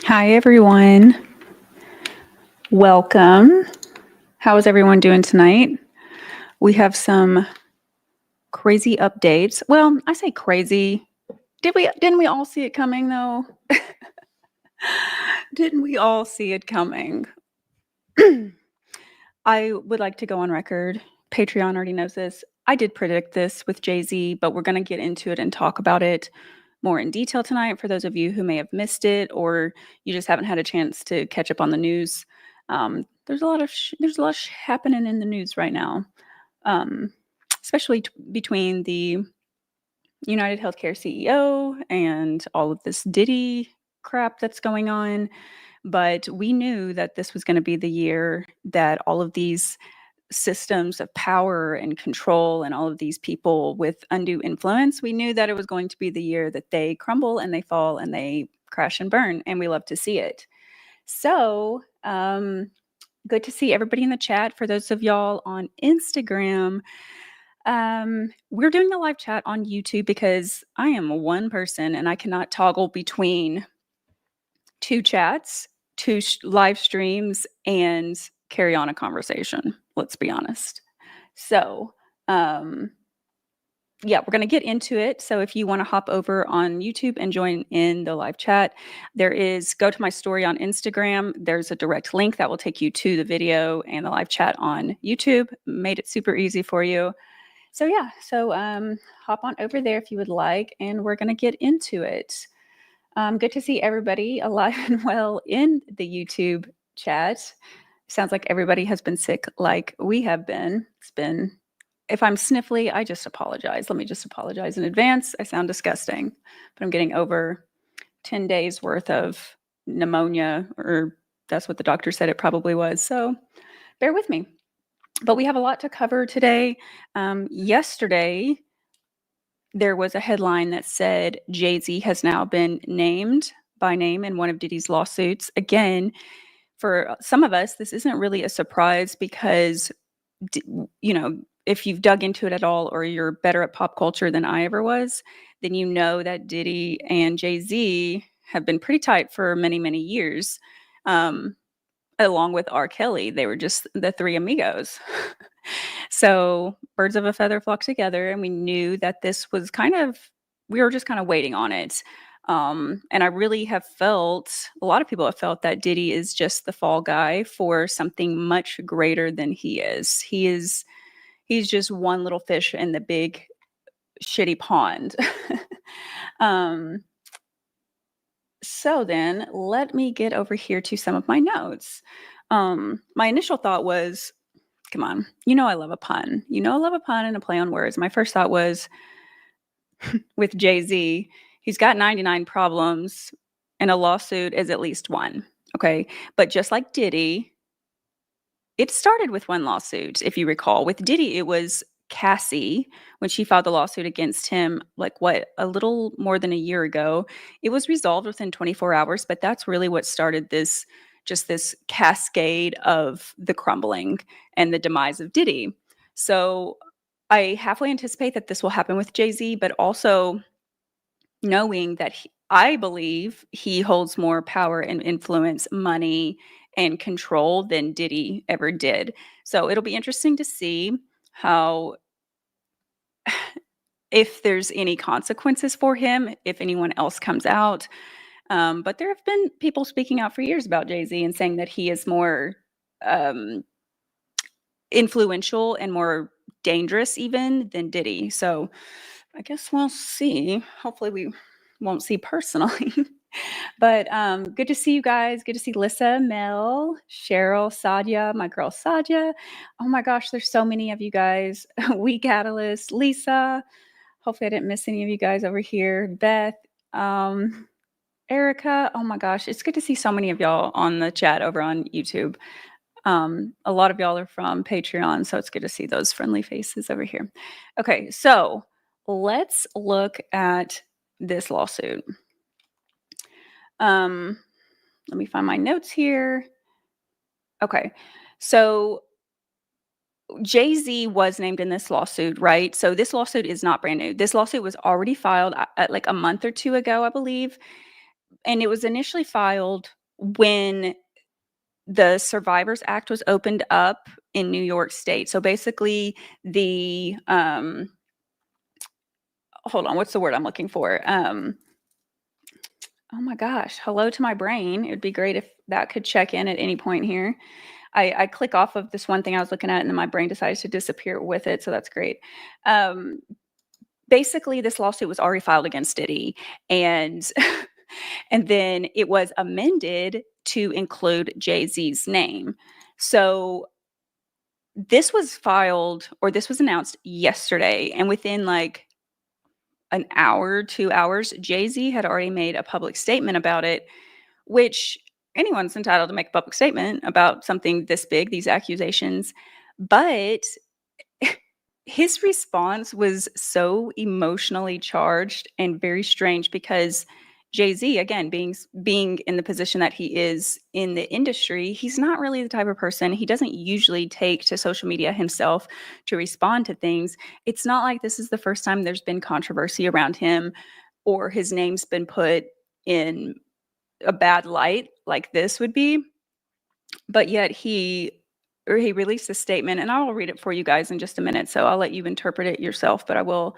Hi, everyone. Welcome. How is everyone doing tonight? We have some crazy updates. Well, I say crazy. Didn't we all see it coming though? Didn't we all see it coming? I would like to go on record. Patreon already knows this. I did predict this with Jay-Z, but we're going to get into it and talk about it more in detail tonight for those of you who may have missed it or you just haven't had a chance to catch up on the news. There's a lot of happening in the news right now, um, especially between the United Healthcare CEO and all of this Diddy crap that's going on. But we knew that this was going to be the year that all of these systems of power and control and all of these people with undue influence, we knew that it was going to be the year that they crumble and they fall and they crash and burn. And we love to see it. So, good to see everybody in the chat. For those of y'all on Instagram, we're doing a live chat on YouTube because I am one person and I cannot toggle between two chats, two live streams, and carry on a conversation. Let's be honest. So, yeah, we're going to get into it. So if you want to hop over on YouTube and join in the live chat, go to my story on Instagram. There's a direct link that will take you to the video and the live chat on YouTube. Made it super easy for you. So yeah, hop on over there if you would like, and we're going to get into it. Good to see everybody alive and well in the YouTube chat. Sounds like everybody has been sick like we have been. If I'm sniffly, I just apologize. Let me just apologize in advance. I sound disgusting, but I'm getting over 10 days worth of pneumonia, or that's what the doctor said it probably was. So bear with me. But we have a lot to cover today. Yesterday, there was a headline that said Jay-Z has now been named by name in one of Diddy's lawsuits. Again, for some of us, this isn't really a surprise because, if you've dug into it at all or you're better at pop culture than I ever was, then you know that Diddy and Jay-Z have been pretty tight for many, many years. Along with R. Kelly, they were just the three amigos. So birds of a feather flock together, and we knew that this was we were just kind of waiting on it. And I really have felt, a lot of people have felt that Diddy is just the fall guy for something much greater than he is. He's just one little fish in the big shitty pond. um, so then let me get over here to some of my notes. My initial thought was, come on, I love a pun. I love a pun and a play on words. My first thought was with Jay-Z, he's got 99 problems and a lawsuit is at least one. Okay. But just like Diddy, it started with one lawsuit, if you recall. With Diddy, it was Cassie when she filed the lawsuit against him, a little more than a year ago. It was resolved within 24 hours, but that's really what started this cascade of the crumbling and the demise of Diddy. So I halfway anticipate that this will happen with Jay-Z, but also knowing that I believe he holds more power and influence, money, and control than Diddy ever did. So it'll be interesting to see how, if there's any consequences for him, if anyone else comes out. But there have been people speaking out for years about Jay-Z and saying that he is more influential and more dangerous even than Diddy. So I guess we'll see. Hopefully we won't see personally. But good to see you guys. Good to see Lissa, Mel, Cheryl, Sadia, my girl Sadia. Oh my gosh, there's so many of you guys. We Catalyst, Lisa. Hopefully I didn't miss any of you guys over here. Beth, Erica. Oh my gosh, it's good to see so many of y'all on the chat over on YouTube. A lot of y'all are from Patreon, so it's good to see those friendly faces over here. Okay, so let's look at this lawsuit. Let me find my notes here. Okay, so Jay-Z was named in this lawsuit, right? So this lawsuit is not brand new. This lawsuit was already filed like a month or two ago, I believe. And it was initially filed when the Survivors Act was opened up in New York State. So basically the, hold on, what's the word I'm looking for? Oh my gosh, hello to my brain. It'd be great if that could check in at any point here. I click off of this one thing I was looking at, and then my brain decides to disappear with it, so that's great. Um, Basically, this lawsuit was already filed against Diddy, and and then it was amended to include Jay-Z's name. So this was filed, or this was announced yesterday, and within like an hour, 2 hours, Jay-Z had already made a public statement about it, which anyone's entitled to make a public statement about something this big, these accusations. But his response was so emotionally charged and very strange because Jay-Z, again, being in the position that he is in the industry, he's not really the type of person. He doesn't usually take to social media himself to respond to things. It's not like this is the first time there's been controversy around him or his name's been put in a bad light like this would be. But yet he released a statement, and I will read it for you guys in just a minute, so I'll let you interpret it yourself, but I will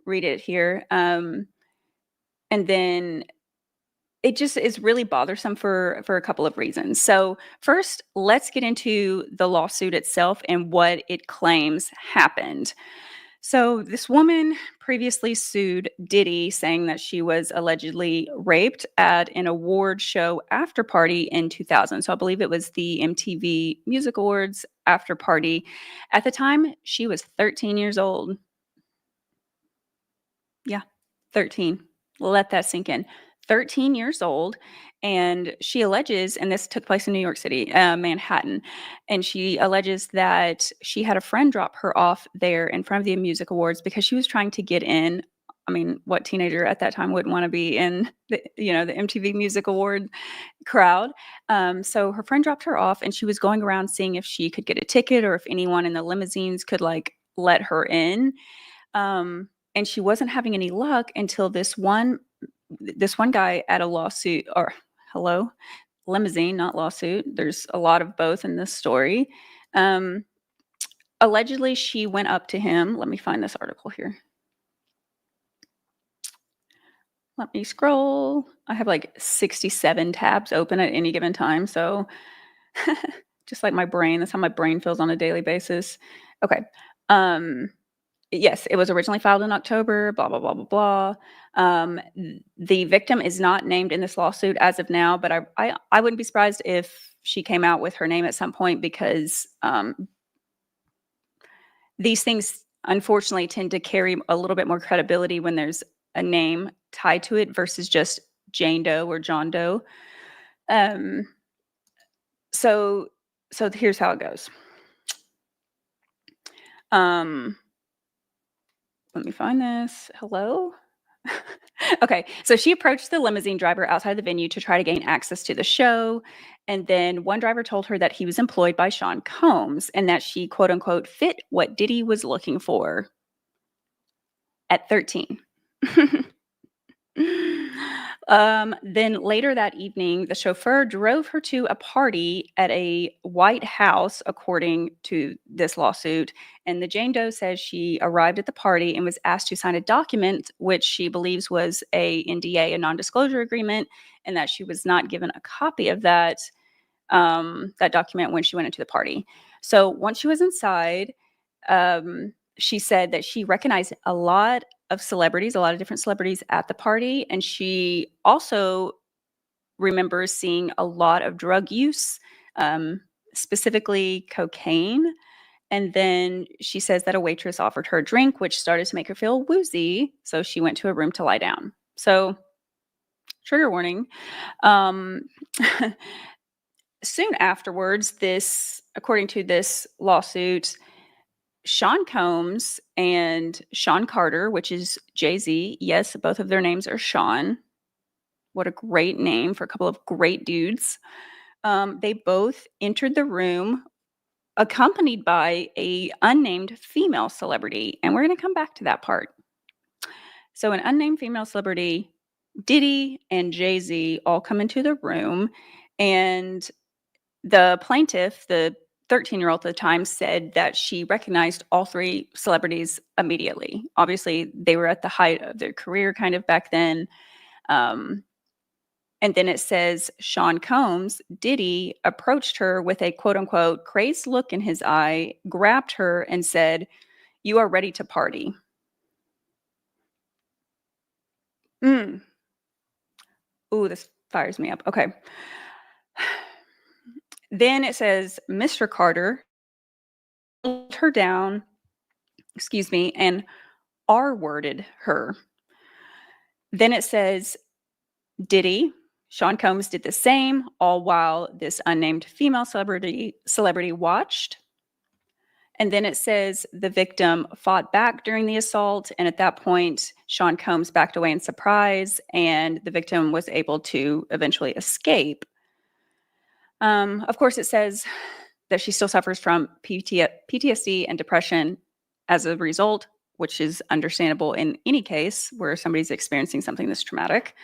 read it here. And then it just is really bothersome for a couple of reasons. So first, let's get into the lawsuit itself and what it claims happened. So this woman previously sued Diddy, saying that she was allegedly raped at an award show after party in 2000. So I believe it was the MTV Music Awards after party. At the time, she was 13 years old. Yeah, 13. Let that sink in. 13 years old. And she alleges, and this took place in New York City, Manhattan, and she alleges that she had a friend drop her off there in front of the music awards because she was trying to get in. I mean, what teenager at that time wouldn't want to be in the MTV Music Award crowd? So her friend dropped her off, and she was going around seeing if she could get a ticket or if anyone in the limousines could like let her in. And she wasn't having any luck until this one guy at a lawsuit, or hello, limousine, not lawsuit. There's a lot of both in this story. Um, Allegedly, she went up to him. Let me find this article here. Let me scroll. I have like 67 tabs open at any given time. So just like my brain, that's how my brain feels on a daily basis. Okay. Yes, it was originally filed in October, blah, blah, blah, blah, blah. The victim is not named in this lawsuit as of now, but I wouldn't be surprised if she came out with her name at some point because these things unfortunately tend to carry a little bit more credibility when there's a name tied to it versus just Jane Doe or John Doe. Um, so here's how it goes. Let me find this. Hello? Okay, so she approached the limousine driver outside the venue to try to gain access to the show. And then one driver told her that he was employed by Sean Combs and that she, quote unquote, fit what Diddy was looking for at 13. Then later that evening, the chauffeur drove her to a party at a White House, according to this lawsuit. And the Jane Doe says she arrived at the party and was asked to sign a document, which she believes was a NDA, a non-disclosure agreement, and that she was not given a copy of that document when she went into the party. So once she was inside, she said that she recognized a lot of different celebrities at the party. And she also remembers seeing a lot of drug use, specifically cocaine. And then she says that a waitress offered her a drink, which started to make her feel woozy. So she went to a room to lie down. So, trigger warning. Um, Soon afterwards, according to this lawsuit, Sean Combs and Sean Carter, which is Jay-Z. Yes, both of their names are Sean. What a great name for a couple of great dudes. They both entered the room accompanied by a unnamed female celebrity, and we're going to come back to that part. So an unnamed female celebrity Diddy and Jay-Z all come into the room, and the plaintiff, the 13-year-old at the time, said that she recognized all three celebrities immediately. Obviously, they were at the height of their career kind of back then. Um, and then it says Sean Combs, Diddy, approached her with a quote unquote crazed look in his eye, grabbed her, and said, "You are ready to party." Mm. Ooh, this fires me up. Okay. Then it says Mr. Carter pulled her down, excuse me, and R-worded her. Then it says Diddy, Sean Combs did the same, all while this unnamed female celebrity watched. And then it says the victim fought back during the assault, and at that point, Sean Combs backed away in surprise, and the victim was able to eventually escape. Of course, it says that she still suffers from PTSD and depression as a result, which is understandable in any case where somebody's experiencing something this traumatic.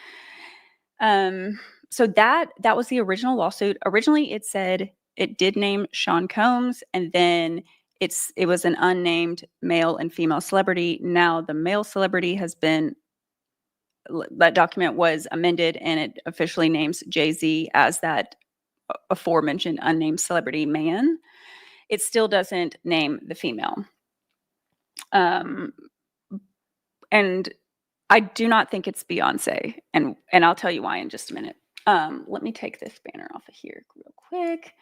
So that was the original lawsuit. Originally, it said it did name Sean Combs, and then it was an unnamed male and female celebrity. Now the male celebrity has been that document was amended, and it officially names Jay-Z as that aforementioned unnamed celebrity man. It still doesn't name the female. And I do not think it's Beyonce, and I'll tell you why in just a minute. Let me take this banner off of here real quick.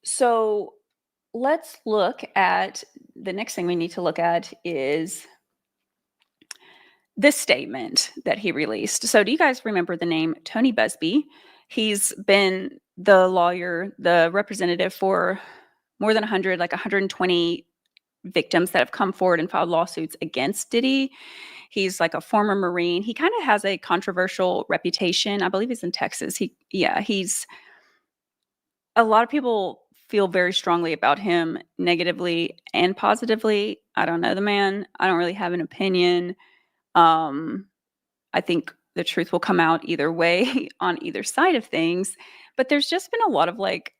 So let's look at the next thing we need to look at is this statement that he released. So do you guys remember the name Tony Buzbee? He's been the lawyer, the representative for more than 100, like 120 victims that have come forward and filed lawsuits against Diddy. He's like a former Marine. He kind of has a controversial reputation. I believe he's in Texas. He's a lot of people feel very strongly about him, negatively and positively. I don't know the man. I don't really have an opinion. I think the truth will come out either way on either side of things. But there's just been a lot of like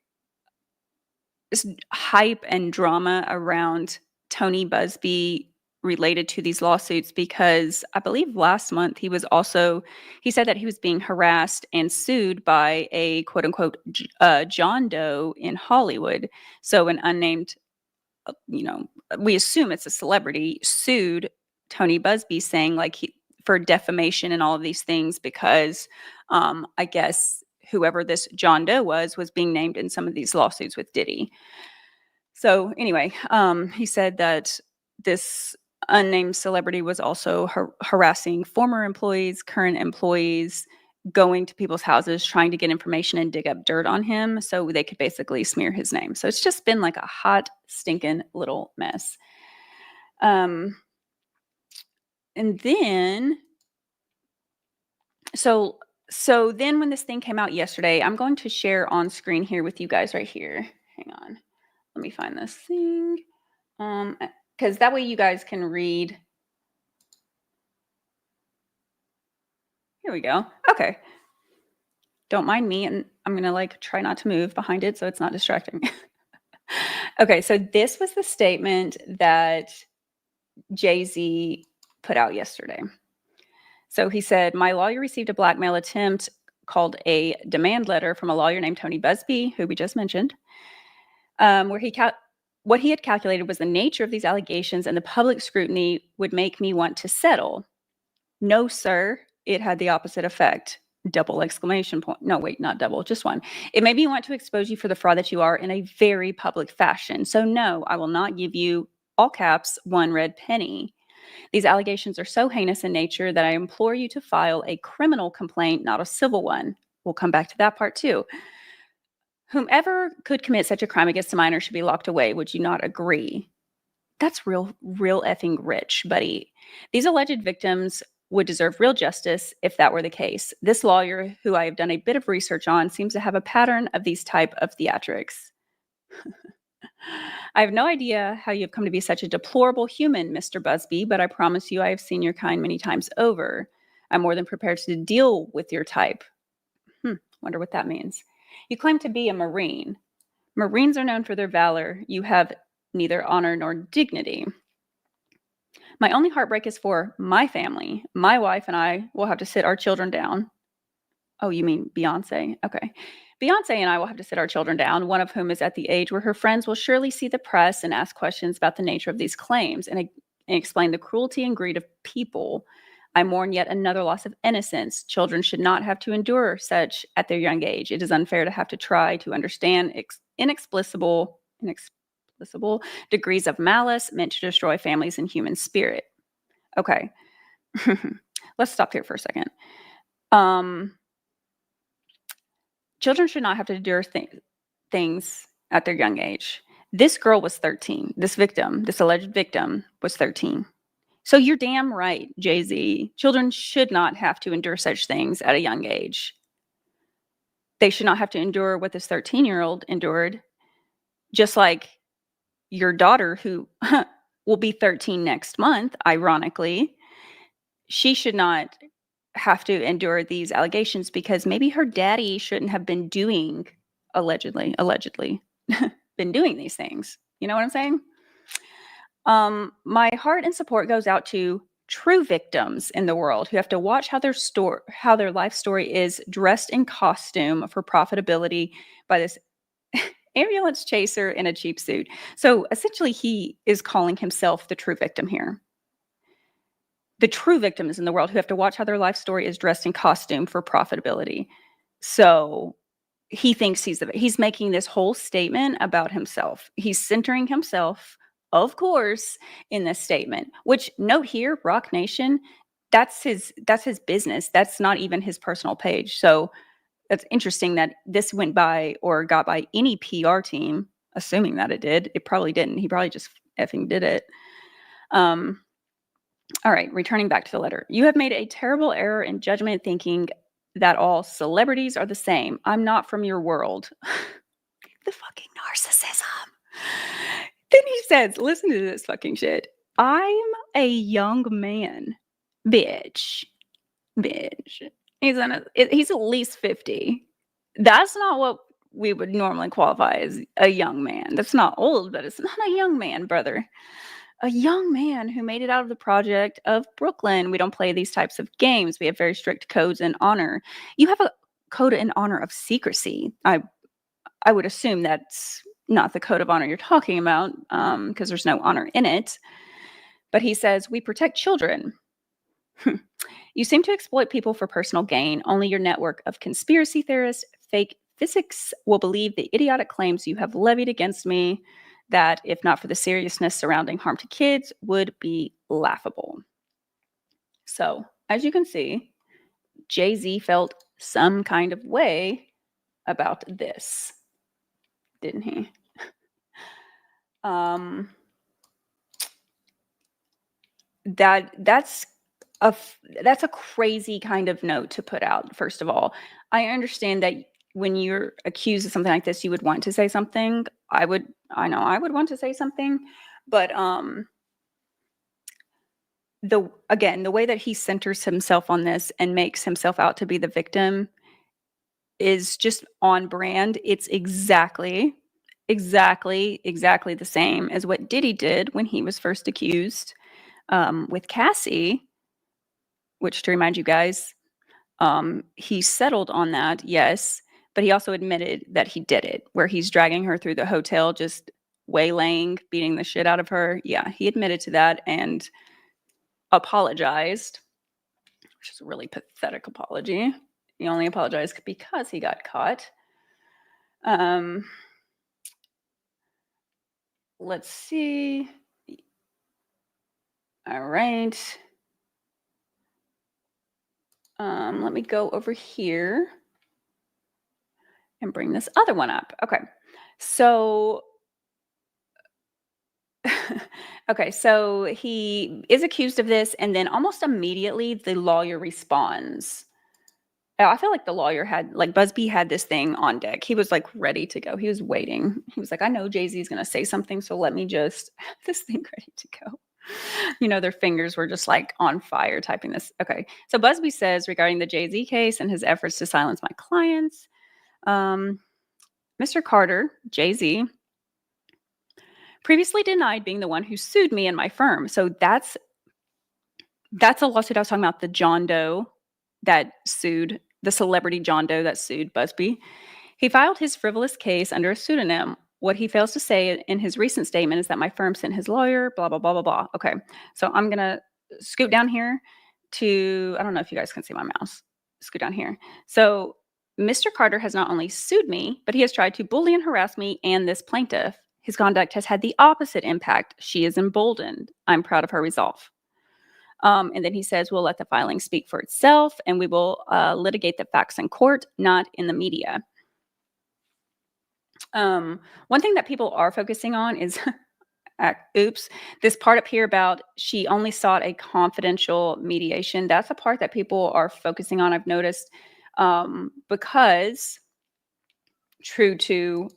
this hype and drama around Tony Buzbee related to these lawsuits, because I believe last month he said that he was being harassed and sued by a quote unquote John Doe in Hollywood. So an unnamed, we assume it's a celebrity, sued Tony Buzbee, saying like for defamation and all of these things, because I guess whoever this John Doe was being named in some of these lawsuits with Diddy. So anyway, he said that this unnamed celebrity was also harassing former employees, current employees, going to people's houses, trying to get information and dig up dirt on him so they could basically smear his name. So it's just been like a hot, stinking little mess. And then, so then when this thing came out yesterday, I'm going to share on screen here with you guys right here. Hang on. Let me find this thing. Because that way you guys can read. Here we go. Okay. Don't mind me, and I'm going to like try not to move behind it so it's not distracting. Okay, so this was the statement that Jay-Z put out yesterday. So he said, "My lawyer received a blackmail attempt called a demand letter from a lawyer named Tony Buzbee, who we just mentioned, where what he had calculated was the nature of these allegations and the public scrutiny would make me want to settle. No, sir, it had the opposite effect. Double exclamation point. No, wait, not double, just one. It made me want to expose you for the fraud that you are in a very public fashion. So no, I will not give you, all caps, one red penny. These allegations are so heinous in nature that I implore you to file a criminal complaint, not a civil one." We'll come back to that part too. "Whomever could commit such a crime against a minor should be locked away. Would you not agree?" That's real effing rich, buddy. "These alleged victims would deserve real justice if that were the case. This lawyer, who I have done a bit of research on, seems to have a pattern of these type of theatrics." I have no idea how you have come to be such a deplorable human, Mr. Buzbee, but I promise you I have seen your kind many times over. I'm more than prepared to deal with your type. Wonder what that means. You claim to be a Marine. Marines are known for their valor. You have neither honor nor dignity. My only heartbreak is for my family. My wife and I will have to sit our children down. Oh, you mean Beyonce? Okay. Beyonce and I will have to sit our children down, one of whom is at the age where her friends will surely see the press and ask questions about the nature of these claims and explain the cruelty and greed of people. I mourn yet another loss of innocence. Children should not have to endure such at their young age. It is unfair to have to try to understand inexplicable degrees of malice meant to destroy families and human spirit. Okay. Let's stop here for a second. Children should not have to endure things at their young age. This girl was 13. This victim, this alleged victim, was 13. So you're damn right, Jay-Z. Children should not have to endure such things at a young age. They should not have to endure what this 13-year-old endured, just like your daughter, who will be 13 next month, ironically. She should not have to endure these allegations because maybe her daddy shouldn't have been doing, allegedly, been doing these things. You know what I'm saying? My heart and support goes out to true victims in the world who have to watch how their life story is dressed in costume for profitability by this ambulance chaser in a cheap suit. So essentially, he is calling himself the true victim here. The true victims in the world who have to watch how their life story is dressed in costume for profitability. So he thinks he's making this whole statement about himself. He's centering himself, of course, in this statement, which note here, Rock Nation, that's his business. That's not even his personal page. So it's interesting that this went by or got by any PR team, assuming that it did. It probably didn't. He probably just effing did it. All right, returning back to the letter. You have made a terrible error in judgment thinking that all celebrities are the same. I'm not from your world. The fucking narcissism. Then he says, listen to this fucking shit. I'm a young man. Bitch. He's at least 50. That's not what we would normally qualify as a young man. That's not old, but it's not a young man, brother. A young man who made it out of the project of Brooklyn. We don't play these types of games. We have very strict codes and honor. You have a code and honor of secrecy. I would assume that's not the code of honor you're talking about, because there's no honor in it. But he says, we protect children. You seem to exploit people for personal gain. Only your network of conspiracy theorists, fake physics will believe the idiotic claims you have levied against me that, if not for the seriousness surrounding harm to kids, would be laughable. So, as you can see, Jay-Z felt some kind of way about this, didn't he? That's a crazy kind of note to put out. First of all, I understand that when you're accused of something like this, you would want to say something. I know I would want to say something, but the way that he centers himself on this and makes himself out to be the victim is just on brand. It's exactly the same as what Diddy did when he was first accused with Cassie, which, to remind you guys, he settled on that, yes, but he also admitted that he did it, where he's dragging her through the hotel, just waylaying, beating the shit out of her. Yeah, he admitted to that and apologized, which is a really pathetic apology. He only apologized because he got caught. Let's see. All right. Let me go over here and bring this other one up. Okay. So okay, so he is accused of this, and then almost immediately the lawyer responds. I feel like the lawyer had, like, Buzbee had this thing on deck. He was, like, ready to go. He was waiting. He was like, "I know Jay-Z is gonna say something, so let me just have this thing ready to go." Their fingers were just, like, on fire typing this. Okay. So Buzbee says regarding the Jay-Z case and his efforts to silence my clients, um, Mr. Carter, Jay-Z, previously denied being the one who sued me and my firm. So that's a lawsuit I was talking about, the John Doe that sued, the celebrity John Doe that sued Buzbee. He filed his frivolous case under a pseudonym. What he fails to say in his recent statement is that my firm sent his lawyer, blah, blah, blah, blah, blah. Okay. So I'm going to scoot down here to, I don't know if you guys can see my mouse. Scoot down here. So Mr. Carter has not only sued me, but he has tried to bully and harass me and this plaintiff. His conduct has had the opposite impact. She is emboldened. I'm proud of her resolve. And then he says, we'll let the filing speak for itself and we will litigate the facts in court, not in the media. One thing that people are focusing on is, oops, this part up here about she only sought a confidential mediation. That's a part that people are focusing on, I've noticed, because true to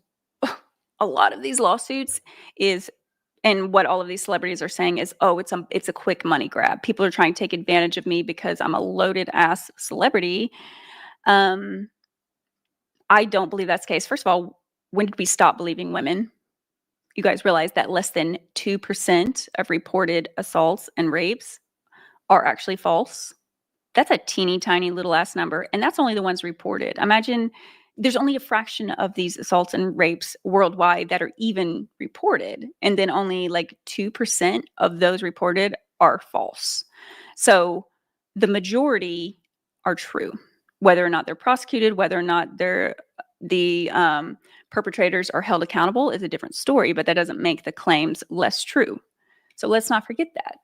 a lot of these lawsuits is, and what all of these celebrities are saying is, oh, it's a quick money grab. People are trying to take advantage of me because I'm a loaded ass celebrity. I don't believe that's the case. First of all, when did we stop believing women? You guys realize that less than 2% of reported assaults and rapes are actually false? That's a teeny tiny little ass number, and that's only the ones reported. Imagine there's only a fraction of these assaults and rapes worldwide that are even reported, and then only like 2% of those reported are false. So the majority are true. Whether or not they're prosecuted, whether or not the perpetrators are held accountable is a different story, but that doesn't make the claims less true. So let's not forget that.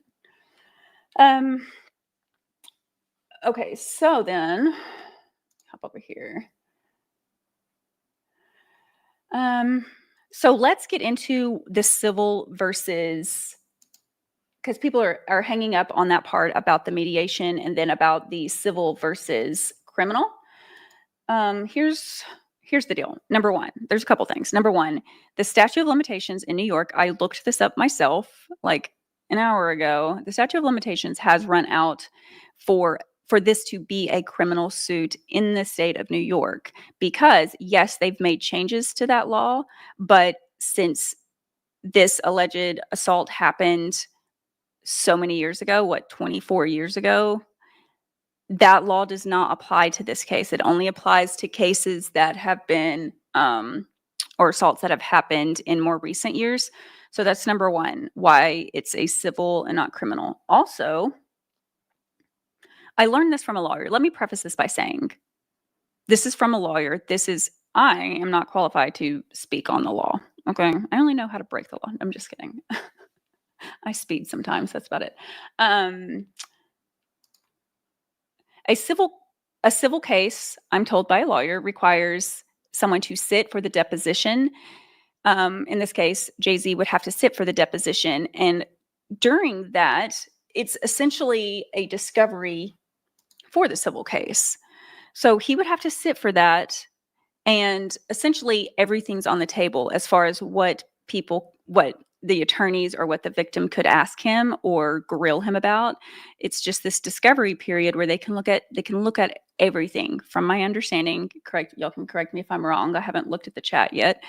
Okay, so then hop over here. So let's get into the civil versus, because people are hanging up on that part about the mediation and then about the civil versus criminal. Here's the deal. Number one, there's a couple things. Number one, the statute of limitations in New York, I looked this up myself like an hour ago. The statute of limitations has run out for this to be a criminal suit in the state of New York, because yes, they've made changes to that law, but since this alleged assault happened so many years ago, 24 years ago, that law does not apply to this case. It only applies to cases that have been, or assaults that have happened in more recent years. So that's number one, why it's a civil and not criminal. Also, I learned this from a lawyer. Let me preface this by saying, this is from a lawyer. I am not qualified to speak on the law. Okay. I only know how to break the law. I'm just kidding. I speed sometimes. That's about it. A civil case, I'm told by a lawyer, requires someone to sit for the deposition. In this case, Jay-Z would have to sit for the deposition. And during that, it's essentially a discovery for the civil case. So he would have to sit for that. And essentially everything's on the table as far as what the attorneys or what the victim could ask him or grill him about. It's just this discovery period where they can look at everything. From my understanding, y'all can correct me if I'm wrong. I haven't looked at the chat yet,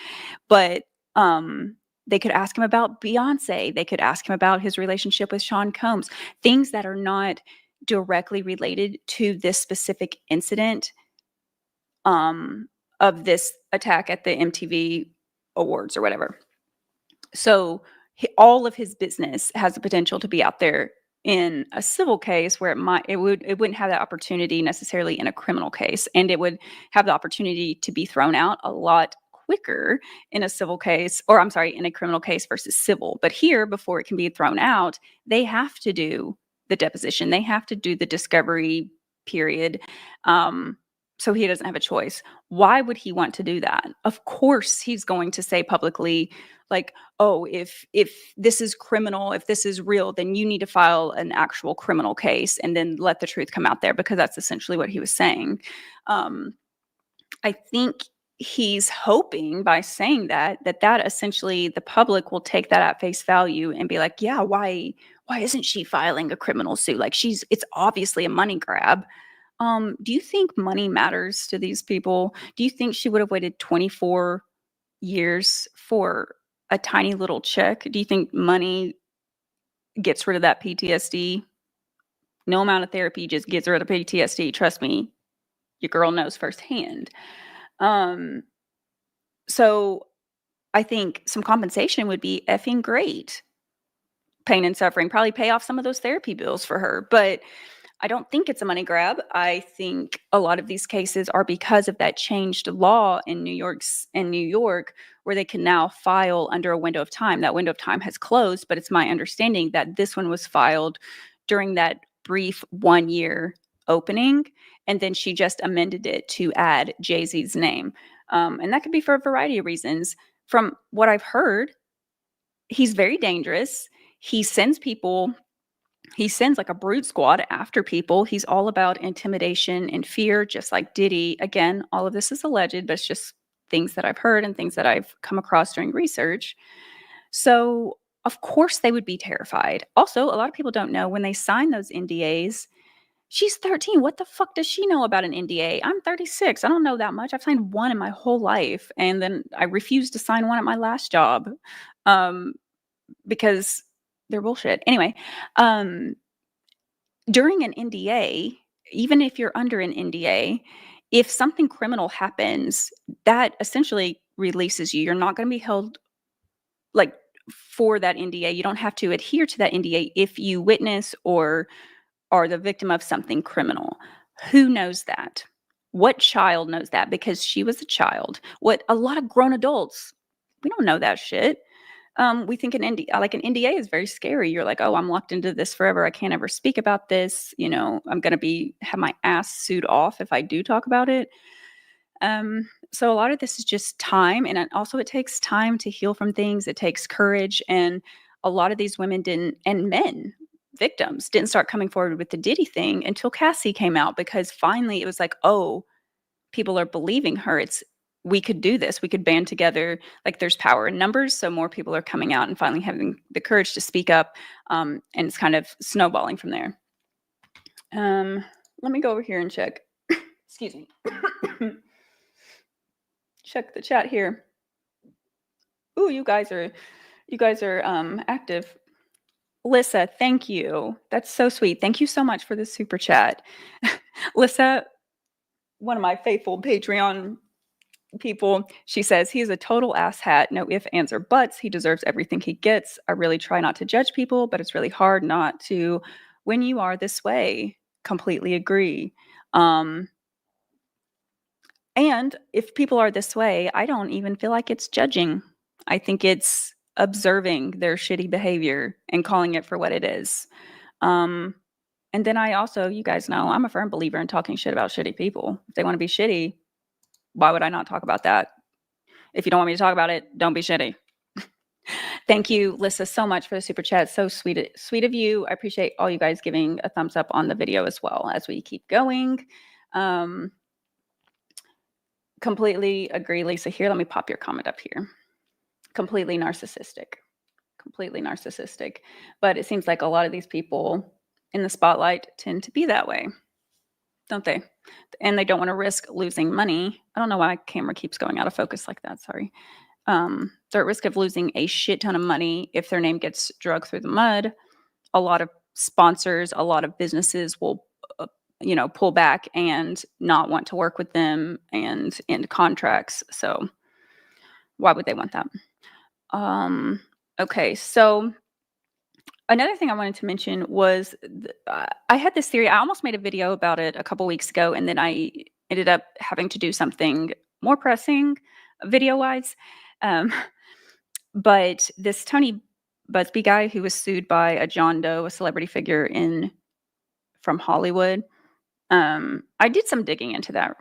but they could ask him about Beyonce. They could ask him about his relationship with Sean Combs, things that are not directly related to this specific incident of this attack at the MTV Awards or whatever. So all of his business has the potential to be out there in a civil case, where it wouldn't have that opportunity necessarily in a criminal case, and it would have the opportunity to be thrown out a lot quicker in a civil case, or I'm sorry, in a criminal case versus civil. But here, before it can be thrown out, they have to do the deposition. They have to do the discovery period. So he doesn't have a choice. Why would he want to do that? Of course, he's going to say publicly, like, "Oh, if this is criminal, if this is real, then you need to file an actual criminal case and then let the truth come out there," because that's essentially what he was saying. Um, I think he's hoping by saying that essentially the public will take that at face value and be like, "Yeah, why isn't she filing a criminal suit? Like it's obviously a money grab." Do you think money matters to these people? Do you think she would have waited 24 years for a tiny little check? Do you think money gets rid of that PTSD? No amount of therapy just gets rid of PTSD. Trust me, your girl knows firsthand. Um, so I think some compensation would be effing great. Pain and suffering, probably pay off some of those therapy bills for her. But I don't think it's a money grab. I think a lot of these cases are because of that changed law in New York, where they can now file under a window of time. That window of time has closed, but it's my understanding that this one was filed during that brief 1 year opening, and then she just amended it to add Jay-Z's name. And that could be for a variety of reasons. From what I've heard, he's very dangerous. He sends people he sends like a brute squad after people. He's all about intimidation and fear, just like Diddy. Again, all of this is alleged, but it's just things that I've heard and things that I've come across during research. So, of course, they would be terrified. Also, a lot of people don't know when they sign those NDAs. She's 13. What the fuck does she know about an NDA? I'm 36. I don't know that much. I've signed one in my whole life. And then I refused to sign one at my last job um, because they're bullshit. Anyway, um, during an NDA, even if you're under an NDA, if something criminal happens, that essentially releases you. You're not going to be held like for that NDA. You don't have to adhere to that NDA if you witness or are the victim of something criminal. Who knows that? What child knows that? Because she was a child. What a lot of grown adults, we don't know that shit. We think an NDA is very scary. You're like, oh, I'm locked into this forever. I can't ever speak about this. You know, I'm gonna have my ass sued off if I do talk about it. So a lot of this is just time, and also it takes time to heal from things. It takes courage, and a lot of these women didn't, and men, victims, didn't start coming forward with the Diddy thing until Cassie came out because finally it was like, oh, people are believing her. We could do this. We could band together. Like there's power in numbers, so more people are coming out and finally having the courage to speak up. And it's kind of snowballing from there. Let me go over here and check. Excuse me. Check the chat here. Ooh, you guys are active. Lissa, thank you. That's so sweet. Thank you so much for the super chat. Lissa, one of my faithful Patreon people, she says, he is a total asshat. No ifs, ands, or buts. He deserves everything he gets. I really try not to judge people, but it's really hard not to when you are this way. Completely agree. And if people are this way, I don't even feel like it's judging. I think it's observing their shitty behavior and calling it for what it is. And then I also, you guys know, I'm a firm believer in talking shit about shitty people. If they want to be shitty, why would I not talk about that? If you don't want me to talk about it, don't be shitty. Thank you, Lissa, so much for the super chat. So sweet of you. I appreciate all you guys giving a thumbs up on the video as well as we keep going. Completely agree, Lisa. Here, let me pop your comment up here. Completely narcissistic. Completely narcissistic. But it seems like a lot of these people in the spotlight tend to be that way, don't they? And they don't want to risk losing money. I don't know why my camera keeps going out of focus like that. Sorry. They're at risk of losing a shit ton of money if their name gets dragged through the mud. A lot of sponsors, a lot of businesses will, pull back and not want to work with them and end contracts. So why would they want that? Okay, so another thing I wanted to mention was I had this theory. I almost made a video about it a couple weeks ago, and then I ended up having to do something more pressing video-wise. But this Tony Buzbee guy who was sued by a John Doe, a celebrity figure from Hollywood, I did some digging into that.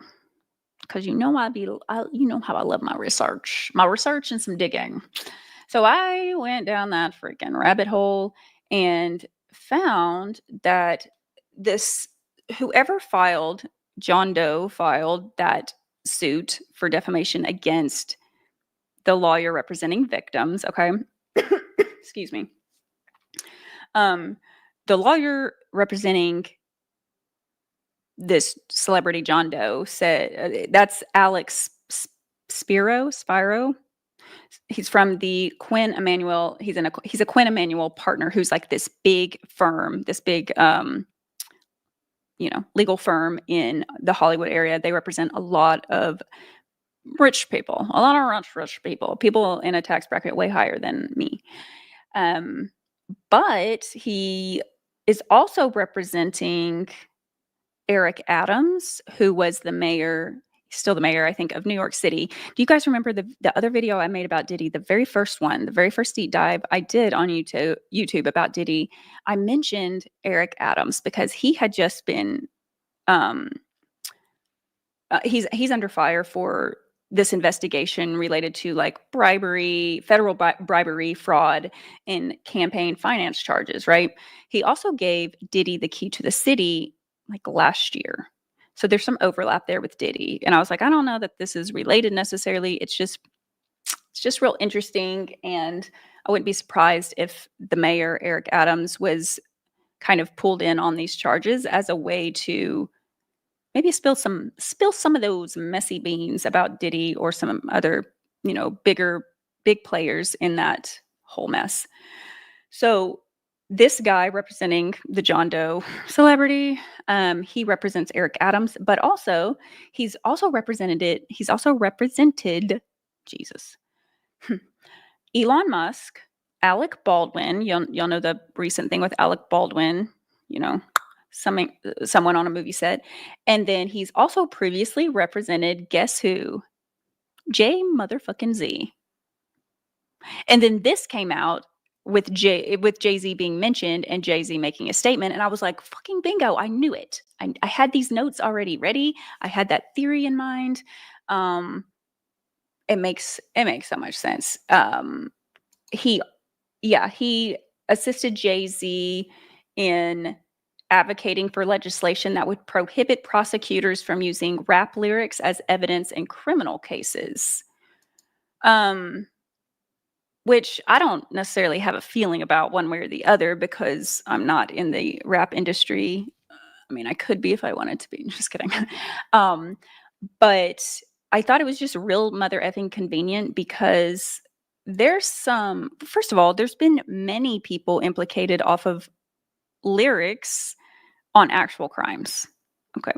because you know you know how I love my research and some digging. So I went down that freaking rabbit hole and found that this whoever filed John Doe filed that suit for defamation against the lawyer representing victims. Okay, excuse me. The lawyer representing this celebrity John Doe said that's Alex Spiro. He's from the Quinn Emanuel. He's a Quinn Emanuel partner who's like this big firm, this big legal firm in the Hollywood area. They represent a lot of rich people, rich people in a tax bracket way higher than me. But he is also representing Eric Adams, who was the mayor, still the mayor, I think, of New York City. Do you guys remember the other video I made about Diddy? The very first one, the very first deep dive I did on YouTube about Diddy. I mentioned Eric Adams because he had just been he's under fire for this investigation related to like bribery, federal bribery, fraud, and campaign finance charges, right? He also gave Diddy the key to the city like last year. So there's some overlap there with Diddy. And I was like, I don't know that this is related necessarily. It's just real interesting. And I wouldn't be surprised if the mayor, Eric Adams, was kind of pulled in on these charges as a way to maybe spill some of those messy beans about Diddy or some other, big players in that whole mess. So this guy representing the John Doe celebrity, he represents Eric Adams, but also he's also represented Jesus. Elon Musk, Alec Baldwin. Y'all know the recent thing with Alec Baldwin, someone on a movie set. And then he's also previously represented, guess who? Jay motherfucking Z. And then this came out with Jay-Z being mentioned and Jay-Z making a statement. And I was like, fucking bingo, I knew it. I had these notes already ready. I had that theory in mind. It makes so much sense. He assisted Jay-Z in advocating for legislation that would prohibit prosecutors from using rap lyrics as evidence in criminal cases. Which I don't necessarily have a feeling about one way or the other because I'm not in the rap industry. I mean, I could be if I wanted to be. Just kidding. But I thought it was just real mother effing convenient because first of all, there's been many people implicated off of lyrics on actual crimes. Okay.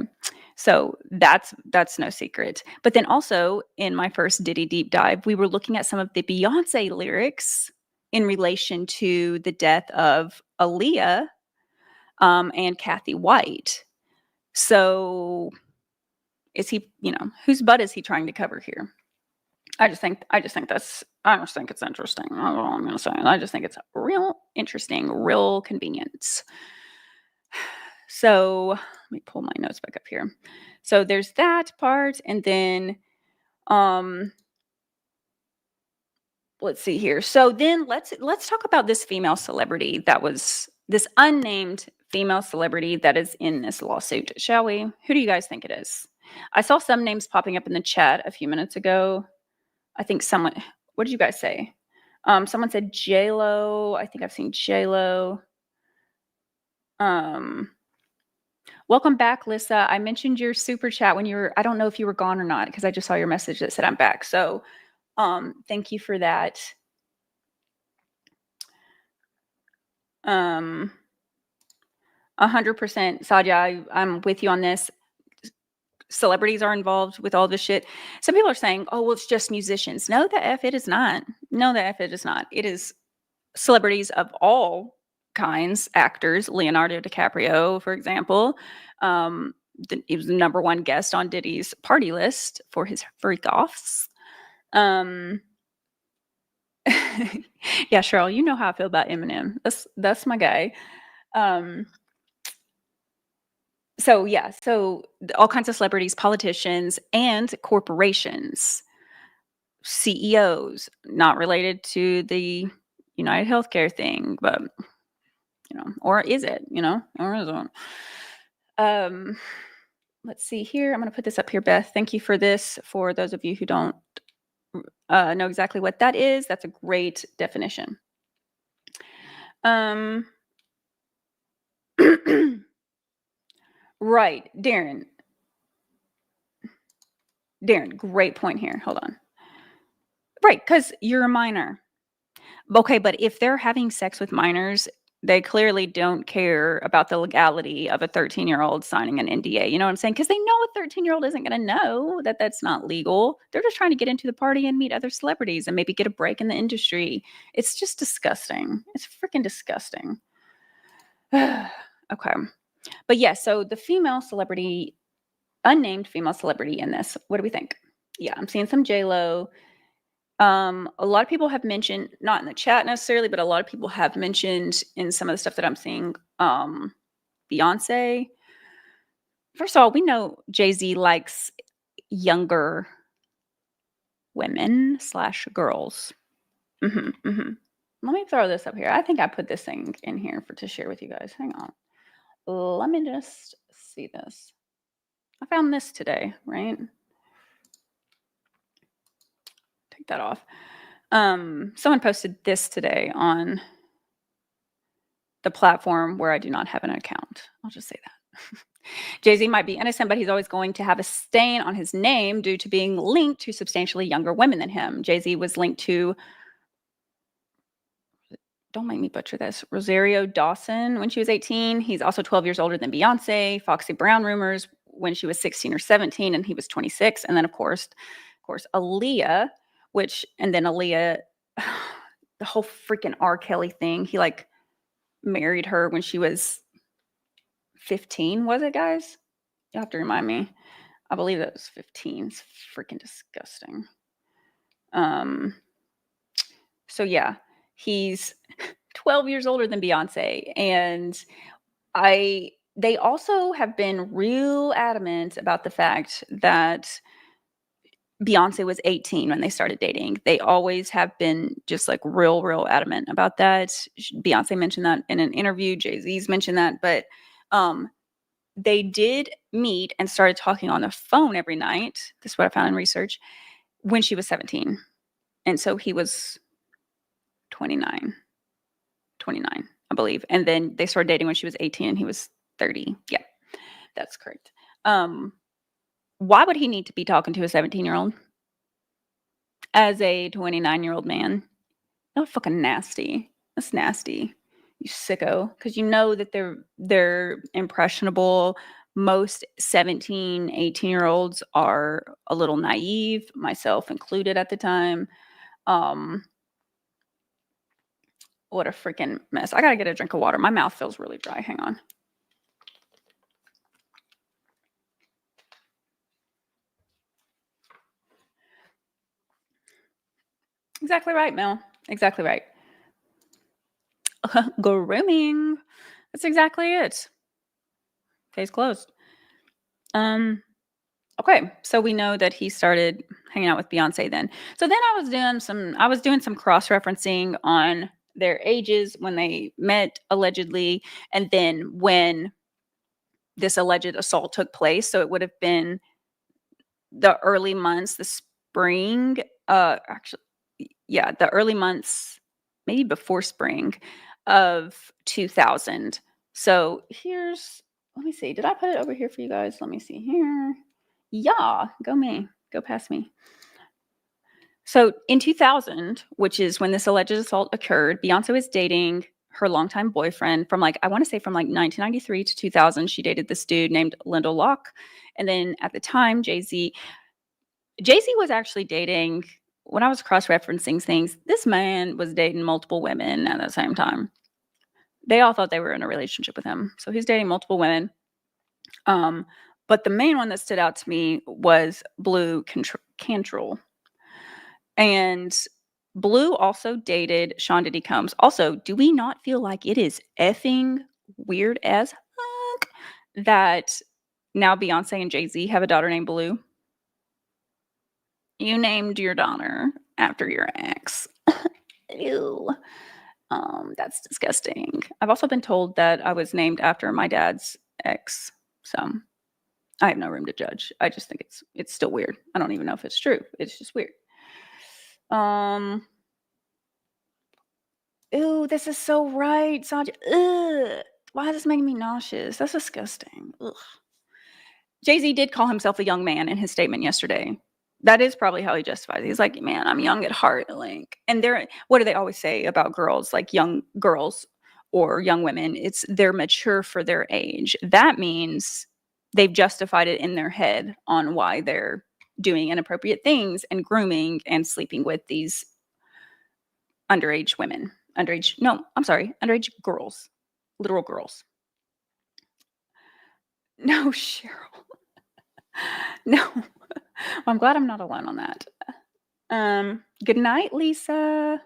So that's no secret. But then also in my first Diddy deep dive, we were looking at some of the Beyonce lyrics in relation to the death of Aaliyah and Kathy White. So is he, whose butt is he trying to cover here? I just think it's interesting. That's all I'm going to say. I just think it's real interesting, real convenience. So let me pull my notes back up here. So there's that part. And then, let's see here. So then let's talk about this female celebrity this unnamed female celebrity that is in this lawsuit, shall we? Who do you guys think it is? I saw some names popping up in the chat a few minutes ago. I think what did you guys say? Someone said J-Lo. I think I've seen J-Lo. Welcome back, Lissa. I mentioned your super chat when I don't know if you were gone or not, because I just saw your message that said I'm back. So thank you for that. 100%, Sadia, I'm with you on this. Celebrities are involved with all this shit. Some people are saying, oh, well, it's just musicians. No, the F it is not. No, the F it is not. It is celebrities of all kinds, actors. Leonardo DiCaprio, for example, he was the number one guest on Diddy's party list for his freak-offs. Yeah, Cheryl, you know how I feel about Eminem. That's my guy. So, yeah, so all kinds of celebrities, politicians, and corporations, CEOs, not related to the United Healthcare thing, but, or is it, or is it? Um, let's see here. I'm going to put this up here, Beth. Thank you for this. For those of you who don't know exactly what that is, that's a great definition. Um, right, Darren. Darren, great point here. Hold on. Right, because you're a minor. Okay, but if they're having sex with minors, they clearly don't care about the legality of a 13-year-old signing an NDA. You know what I'm saying? Because they know a 13-year-old isn't going to know that that's not legal. They're just trying to get into the party and meet other celebrities and maybe get a break in the industry. It's just disgusting. It's freaking disgusting. Okay. But yeah, so the female celebrity, unnamed female celebrity in this, what do we think? Yeah, I'm seeing some J-Lo. A lot of people have mentioned, not in the chat necessarily, but a lot of people have mentioned in some of the stuff that I'm seeing, Beyonce. First of all, we know Jay-Z likes younger women / girls. Let me throw this up here. I think I put this thing in here to share with you guys. Hang on. Let me just see this. I found this today, right? Take that off. Someone posted this today on the platform where I do not have an account. I'll just say that. Jay-Z might be innocent, but he's always going to have a stain on his name due to being linked to substantially younger women than him. Jay-Z was linked to, don't make me butcher this, Rosario Dawson when she was 18. He's also 12 years older than Beyonce. Foxy Brown rumors when she was 16 or 17 and he was 26. And then of course, Aaliyah, and then Aaliyah, the whole freaking R. Kelly thing. He married her when she was 15, was it, guys? You have to remind me. I believe that was 15. It's freaking disgusting. So yeah, he's 12 years older than Beyonce. And they also have been real adamant about the fact that Beyonce was 18 when they started dating. They always have been just real adamant about that. Beyonce mentioned that in an interview. Jay-Z's mentioned that, but they did meet and started talking on the phone every night. This is what I found in research when she was 17. And so he was 29, I believe. And then they started dating when she was 18 and he was 30. Yeah, that's correct. Why would he need to be talking to a 17-year-old as a 29-year-old man? That's fucking nasty. That's nasty. You sicko. Because you know that they're impressionable. Most 17, 18-year-olds are a little naive, myself included at the time. What a freaking mess. I gotta get a drink of water. My mouth feels really dry. Hang on. Exactly right, Mel. Exactly right. Grooming. That's exactly it. Case closed. Okay, so we know that he started hanging out with Beyonce then. So then I was doing some cross-referencing on their ages when they met allegedly, and then when this alleged assault took place. So it would have been the early months, the spring, actually, yeah, the early months, maybe before spring of 2000. So let me see. Did I put it over here for you guys? Let me see here. Yeah, go me. Go past me. So in 2000, which is when this alleged assault occurred, Beyonce was dating her longtime boyfriend from I want to say from 1993 to 2000. She dated this dude named Lyndall Locke. And then at the time, Jay-Z was actually dating, when I was cross-referencing things, this man was dating multiple women at the same time. They all thought they were in a relationship with him. So he's dating multiple women. But the main one that stood out to me was Blue Cantrell. And Blue also dated Sean Diddy Combs. Also, do we not feel like it is effing weird as fuck that now Beyonce and Jay-Z have a daughter named Blue? You named your daughter after your ex. Ew. That's disgusting. I've also been told that I was named after my dad's ex, so I have no room to judge. I just think it's still weird. I don't even know if it's true. It's just weird. Um, Ew, this is so right, Saj. Ugh. Why is this making me nauseous? That's disgusting. Ugh. Jay-Z did call himself a young man in his statement yesterday. That is probably how he justifies it. He's like, "Man, I'm young at heart." Like, and they're what do they always say about girls, like young girls or young women? It's they're mature for their age. That means they've justified it in their head on why they're doing inappropriate things and grooming and sleeping with these underage women. Underage, no, I'm sorry, underage girls, literal girls. No, Cheryl. No. I'm glad I'm not alone on that. Good night, Lisa.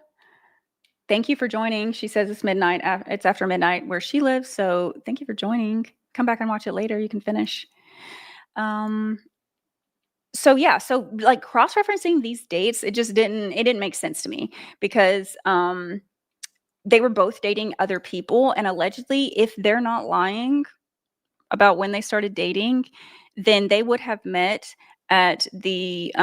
Thank you for joining. She says it's midnight. It's after midnight where she lives, so thank you for joining. Come back and watch it later. You can finish. So yeah, so like cross-referencing these dates, it didn't make sense to me because they were both dating other people, and allegedly, if they're not lying about when they started dating, then they would have met at the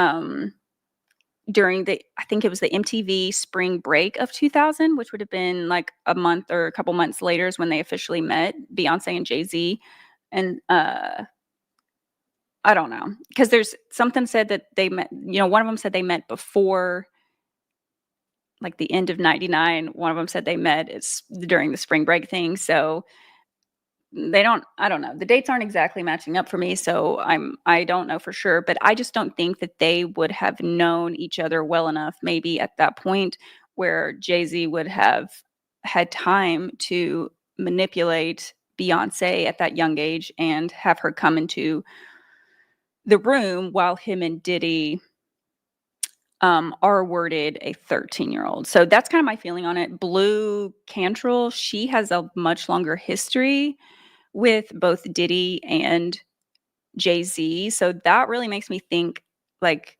during the I think it was the MTV spring break of 2000, which would have been like a month or a couple months later is when they officially met, Beyonce and Jay-Z. And I don't know, because there's something said that they met, one of them said they met before like the end of 99. One of them said they met it's during the spring break thing. So I don't know. The dates aren't exactly matching up for me, so I don't know for sure, but I just don't think that they would have known each other well enough maybe at that point where Jay-Z would have had time to manipulate Beyonce at that young age and have her come into the room while him and Diddy R-worded a 13-year-old. So that's kind of my feeling on it. Blue Cantrell, she has a much longer history with both Diddy and Jay-Z. So that really makes me think, like,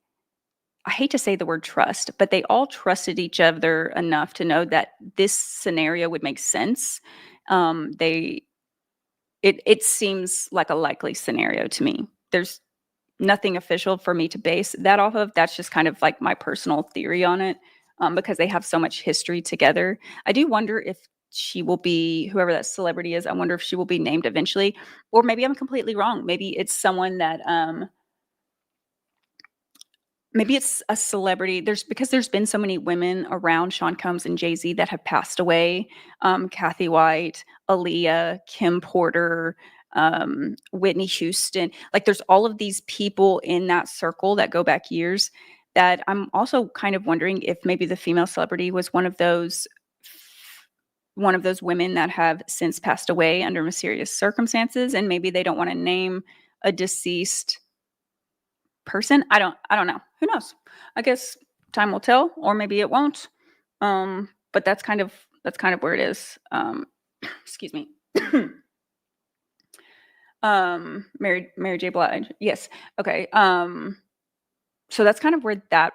I hate to say the word trust, but they all trusted each other enough to know that this scenario would make sense. They it seems like a likely scenario to me. There's nothing official for me to base that off of. That's just kind of like my personal theory on it, because they have so much history together. I do wonder if she will be whoever that celebrity is. I wonder if she will be named eventually, or maybe I'm completely wrong. Maybe it's someone that maybe it's a celebrity. There's been so many women around Sean Combs and Jay-Z that have passed away. Kathy White, Aaliyah, Kim Porter, Whitney Houston. Like there's all of these people in that circle that go back years that I'm also kind of wondering if maybe the female celebrity was one of those women that have since passed away under mysterious circumstances, and maybe they don't want to name a deceased person. I don't know. Who knows? I guess time will tell, or maybe it won't. But that's kind of where it is. Excuse me. Mary J. Blige. Yes. Okay. So that's kind of where that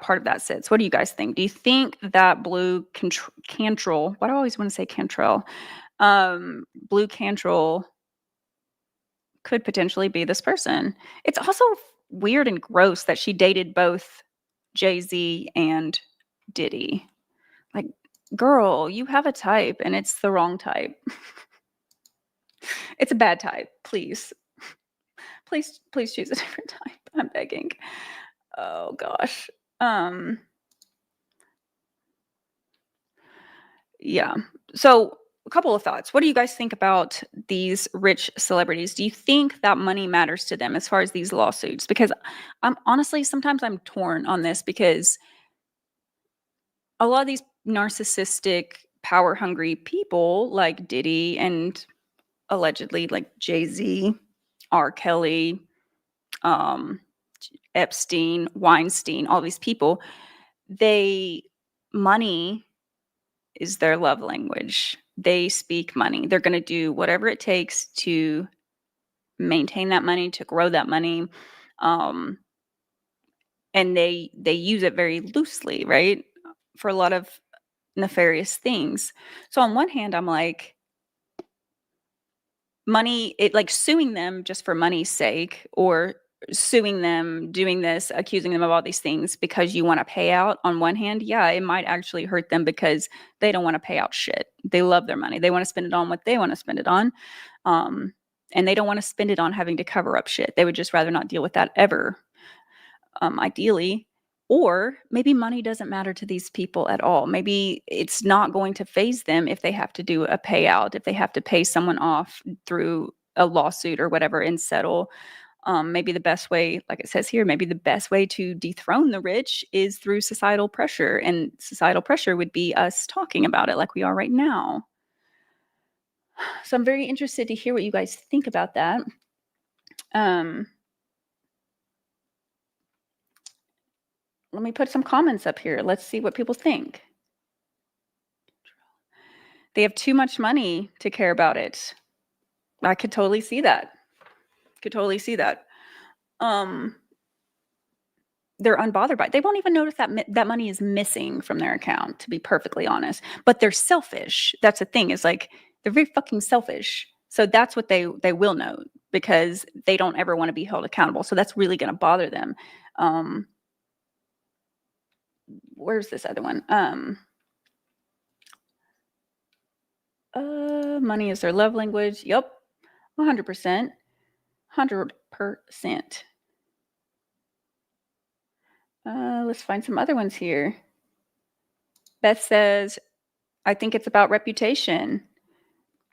part of that sits. What do you guys think? Do you think that Blue Cantrell? Why do I always want to say Cantrell? Blue Cantrell could potentially be this person. It's also weird and gross that she dated both Jay-Z and Diddy. Like, girl, you have a type and it's the wrong type. It's a bad type. Please. Please choose a different type. I'm begging. Oh gosh. Yeah. So a couple of thoughts. What do you guys think about these rich celebrities? Do you think that money matters to them as far as these lawsuits? Because I'm honestly, sometimes I'm torn on this because a lot of these narcissistic, power hungry people like Diddy and allegedly like Jay-Z, R. Kelly, um, Epstein, Weinstein, all these people, money is their love language. they speak money. They're going to do whatever it takes to maintain that money, to grow that money. Um, and they use it very loosely, right? For a lot of nefarious things. So on one hand, I'm like, money, it like suing them just for money's sake, or suing them, doing this, accusing them of all these things because you want to pay out. On one hand, yeah, it might actually hurt them because they don't want to pay out shit. They love their money. They want to spend it on what they want to spend it on. Um, and they don't want to spend it on having to cover up shit. They would just rather not deal with that ever, ideally. Or maybe money doesn't matter to these people at all. Maybe it's not going to phase them if they have to do a payout, if they have to pay someone off through a lawsuit or whatever and settle. Maybe the best way, like it says here, maybe the best way to dethrone the rich is through societal pressure. And societal pressure would be us talking about it like we are right now. So I'm very interested to hear what you guys think about that. Let me put some comments up here. Let's see what people think. They have too much money to care about it. I could totally see that. They're unbothered by it. They won't even notice that that money is missing from their account, to be perfectly honest. But they're selfish. That's the thing, is like they're very fucking selfish. So that's what they will note, because they don't ever want to be held accountable. So that's really going to bother them. Where's this other one? Money is their love language. Yep. 100%. 100%. Let's find some other ones here. Beth says, I think it's about reputation.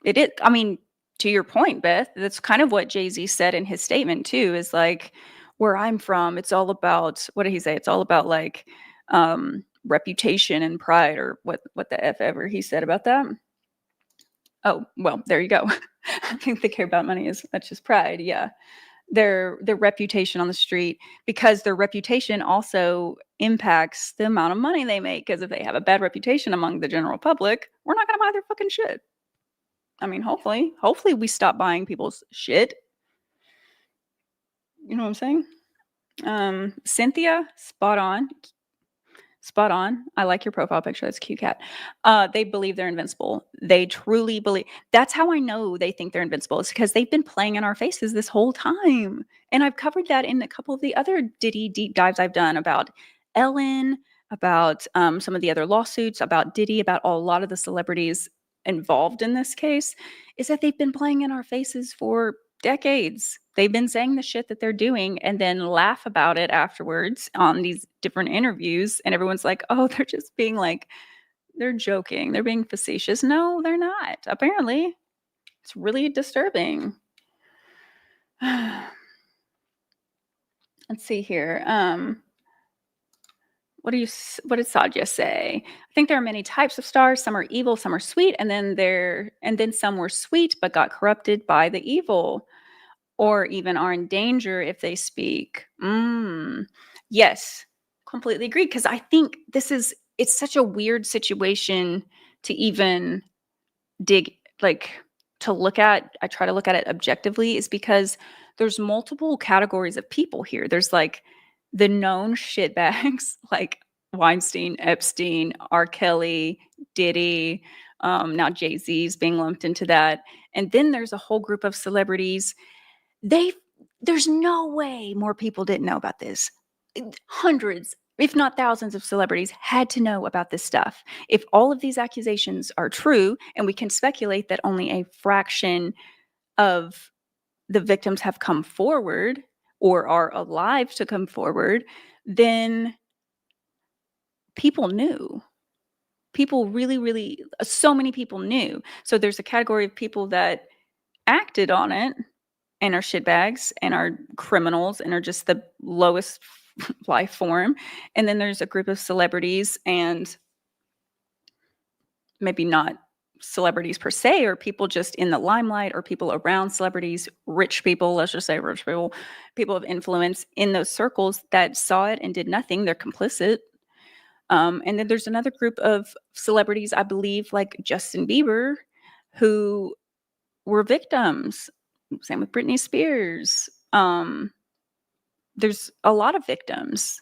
It is. I mean, to your point, Beth, that's kind of what Jay-Z said in his statement too, is like, where I'm from, it's all about, what did he say? It's all about like reputation and pride, or what the F ever he said about that. Oh, well, there you go. I think they care about money that's just pride. Yeah. Their reputation on the street, because their reputation also impacts the amount of money they make. Because if they have a bad reputation among the general public, we're not going to buy their fucking shit. I mean, hopefully we stop buying people's shit. You know what I'm saying? Cynthia, spot on. Spot on. I like your profile picture. That's a cute cat. They believe they're invincible. They truly believe. That's how I know they think they're invincible. It's because they've been playing in our faces this whole time. And I've covered that in a couple of the other Diddy deep dives I've done about Ellen, about some of the other lawsuits, about Diddy, about a lot of the celebrities involved in this case, is that they've been playing in our faces for decades. They've been saying the shit that they're doing and then laugh about it afterwards on these different interviews. And everyone's like, oh, they're just being like, they're joking. They're being facetious. No, they're not. Apparently, it's really disturbing. Let's see here. What did Sadia say? I think there are many types of stars. Some are evil, some are sweet, and then some were sweet but got corrupted by the evil, or even are in danger if they speak. Yes, completely agree. Because I think it's such a weird situation to even dig, like, to look at. I try to look at it objectively, is because there's multiple categories of people here. There's like the known shitbags, like Weinstein, Epstein, R. Kelly, Diddy, now Jay-Z's being lumped into that. And then there's a whole group of celebrities. There's no way more people didn't know about this. Hundreds, if not thousands of celebrities had to know about this stuff. If all of these accusations are true, and we can speculate that only a fraction of the victims have come forward or are alive to come forward, then people knew. People really, so many people knew. So there's a category of people that acted on it and are shitbags and are criminals and are just the lowest life form. And then there's a group of celebrities, and maybe not celebrities per se, or people just in the limelight, or people around celebrities, rich people, let's just say rich people of influence in those circles that saw it and did nothing. They're complicit. And then there's another group of celebrities, I believe, like Justin Bieber, who were victims. Same with Britney Spears. There's a lot of victims.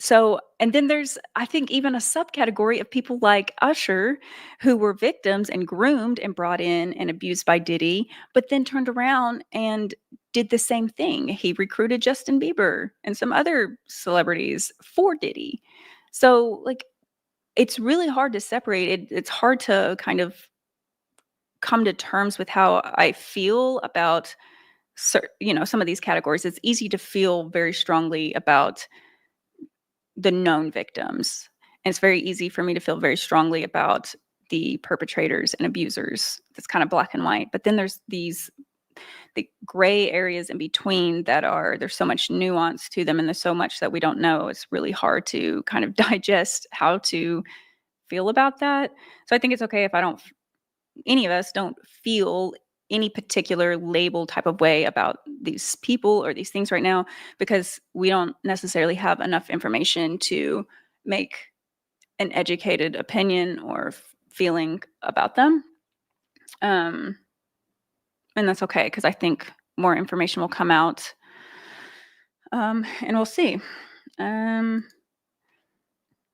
So, and then there's, I think, even a subcategory of people like Usher who were victims and groomed and brought in and abused by Diddy, but then turned around and did the same thing. He recruited Justin Bieber and some other celebrities for Diddy. So, like, it's really hard to separate it. It's hard to kind of come to terms with how I feel about some of these categories. It's easy to feel very strongly about the known victims. And it's very easy for me to feel very strongly about the perpetrators and abusers. That's kind of black and white. But then there's the gray areas in between there's so much nuance to them and there's so much that we don't know. It's really hard to kind of digest how to feel about that. So I think it's okay if any of us don't feel any particular label type of way about these people or these things right now, because we don't necessarily have enough information to make an educated opinion or feeling about them. And that's okay, because I think more information will come out, and we'll see.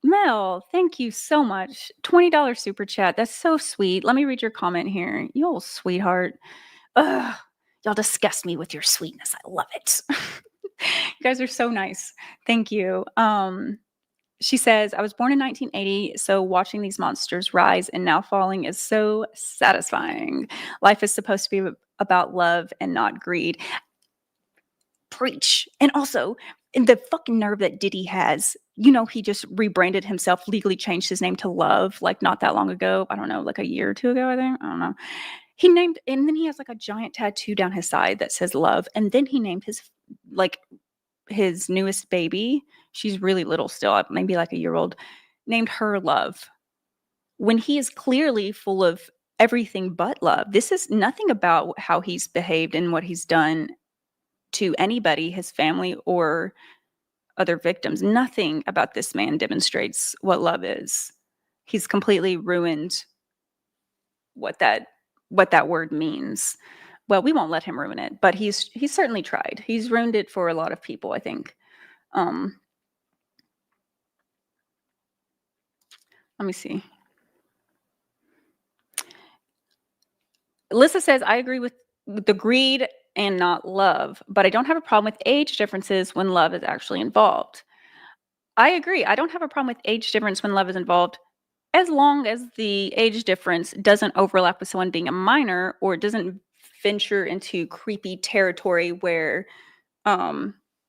Mel, thank you so much. $20 super chat. That's so sweet. Let me read your comment here. You old sweetheart. Ugh, y'all disgust me with your sweetness. I love it. You guys are so nice. Thank you. She says, I was born in 1980, so watching these monsters rise and now falling is so satisfying. Life is supposed to be about love and not greed. Preach. And also, the fucking nerve that Diddy has, he just rebranded himself, legally changed his name to Love, like not that long ago. I don't know, like a year or two ago, I think. I don't know. And then he has like a giant tattoo down his side that says Love. And then he named his newest baby. She's really little still, maybe like a year old, named her Love. When he is clearly full of everything but love. This is nothing about how he's behaved and what he's done to anybody, his family or other victims. Nothing about this man demonstrates what love is. He's completely ruined what that word means. Well, we won't let him ruin it, but he's certainly tried. He's ruined it for a lot of people, I think. Let me see. Alyssa says, I agree with the greed and not love, but I don't have a problem with age differences when love is actually involved. I agree. I don't have a problem with age difference when love is involved, as long as the age difference doesn't overlap with someone being a minor or doesn't venture into creepy territory where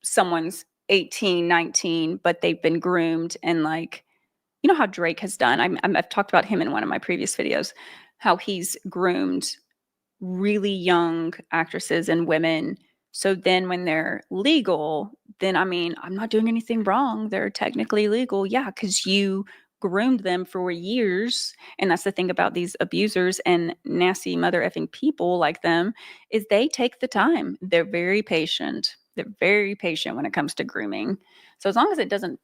someone's 18, 19, but they've been groomed and how Drake has done. I've talked about him in one of my previous videos, how he's groomed really young actresses and women. So then when they're legal, then I'm not doing anything wrong. They're technically legal. Yeah, because you groomed them for years. And that's the thing about these abusers and nasty mother effing people like them, is they take the time. They're very patient. They're very patient when it comes to grooming. So as long as it doesn't,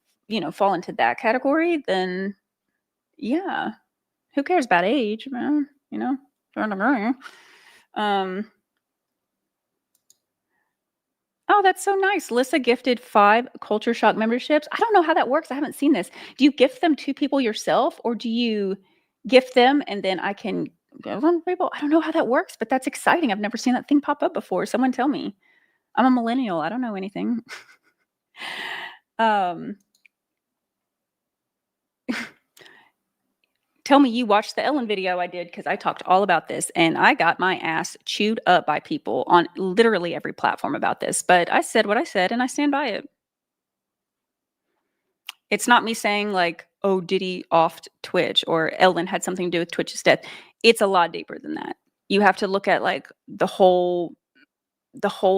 fall into that category, then yeah, who cares about age, man? Oh, that's so nice. Lissa gifted 5 Culture Shock memberships. I don't know how that works. I haven't seen this. Do you gift them to people yourself, or do you gift them and then I can give them to people? I don't know how that works, but that's exciting. I've never seen that thing pop up before. Someone tell me. I'm a millennial. I don't know anything. Tell me you watched the Ellen video I did, because I talked all about this and I got my ass chewed up by people on literally every platform about this. But I said what I said and I stand by it. It's not me saying oh, Diddy offed Twitch or Ellen had something to do with Twitch's death. It's a lot deeper than that. You have to look at the whole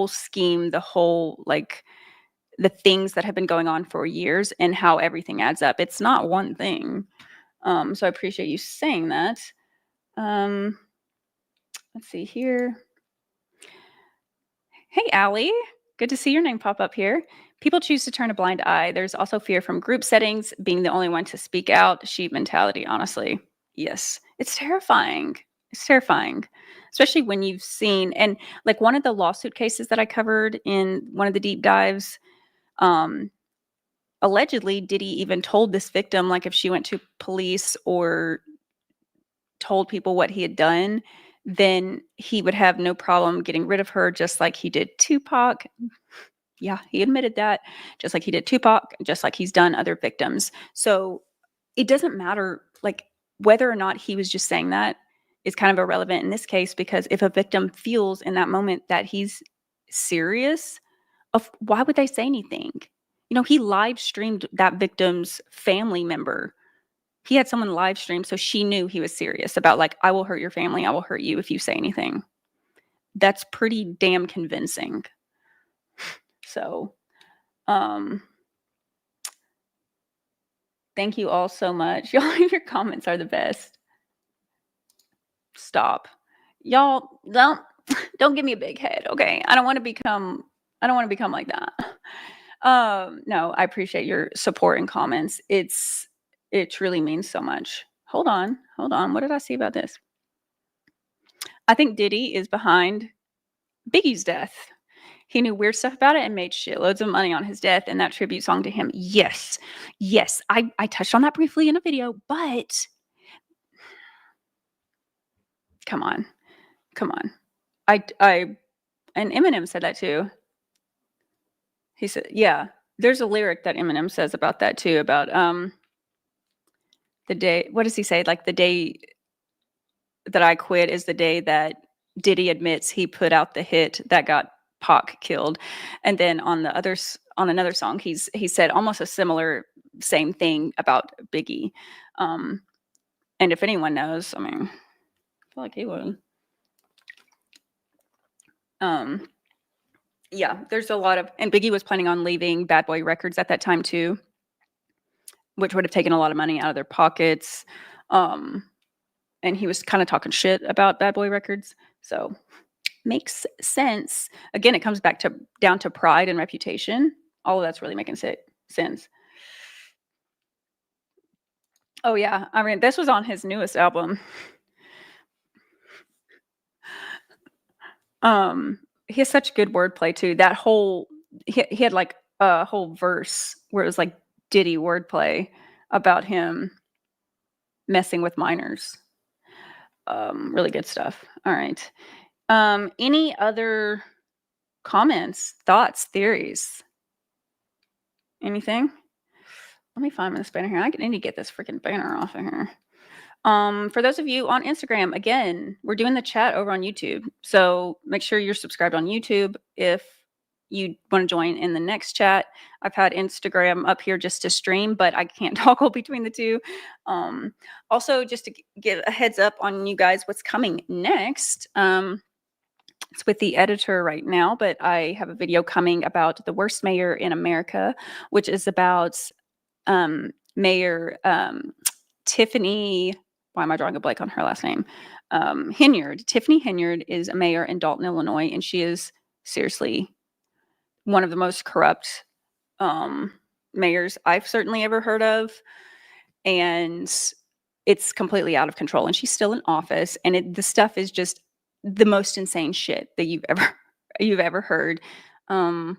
scheme, the whole the things that have been going on for years and how everything adds up. It's not one thing. So I appreciate you saying that. Let's see here. Hey, Allie. Good to see your name pop up here. People choose to turn a blind eye. There's also fear from group settings, being the only one to speak out, sheep mentality, honestly. Yes, it's terrifying. It's terrifying, especially when you've seen and, like, one of the lawsuit cases that I covered in one of the deep dives, um, allegedly, Diddy even told this victim, like, if she went to police or told people what he had done, then he would have no problem getting rid of her just like he did Tupac. Yeah, he admitted that, just like he did Tupac, just like he's done other victims. So, it doesn't matter, like, whether or not he was just saying that is kind of irrelevant in this case because if a victim feels in that moment that he's serious, of why would they say anything? You know, he live streamed that victim's family member. He had someone live stream, so she knew he was serious about, like, "I will hurt your family, I will hurt you if you say anything." That's pretty damn convincing. So, um, thank you all so much. Y'all, your comments are the best. Stop. Y'all, don't give me a big head, okay? I don't wanna become like that. No, I appreciate your support and comments. It truly means so much. Hold on, hold on. What did I see about this? I think Diddy is behind Biggie's death. He knew weird stuff about it and made shitloads of money on his death and that tribute song to him. Yes. Yes. I touched on that briefly in a video, but come on. Come on. I and Eminem said that too. He said, yeah. There's a lyric that Eminem says about that too, about the day, what does he say? Like the day that I quit is the day that Diddy admits he put out the hit that got Pac killed. And then on the others on another song, he said almost a similar same thing about Biggie. Um, and if anyone knows, I mean, I feel like he would. Um, yeah, there's a lot of, and Biggie was planning on leaving Bad Boy Records at that time too, which would have taken a lot of money out of their pockets. Um, and he was kind of talking shit about Bad Boy Records. So makes sense. Again, it comes back to down to pride and reputation. All of that's really making sense. Oh yeah, I mean, this was on his newest album. Um, he has such good wordplay too. That whole he had like a whole verse where it was like Diddy wordplay about him messing with minors. Really good stuff. All right. Any other comments, thoughts, theories? Anything? Let me find this banner here. I need to get this freaking banner off of here. For those of you on Instagram, again, we're doing the chat over on YouTube. So make sure you're subscribed on YouTube if you want to join in the next chat. I've had Instagram up here just to stream, but I can't toggle between the two. Also, just to give a heads up on you guys what's coming next. It's with the editor right now, but I have a video coming about the worst mayor in America, which is about Mayor Tiffany. Why am I drawing a blank on her last name? Henyard. Tiffany Henyard is a mayor in Dalton, Illinois, and she is seriously one of the most corrupt mayors I've certainly ever heard of. And it's completely out of control. And she's still in office. And the stuff is just the most insane shit that you've ever heard. So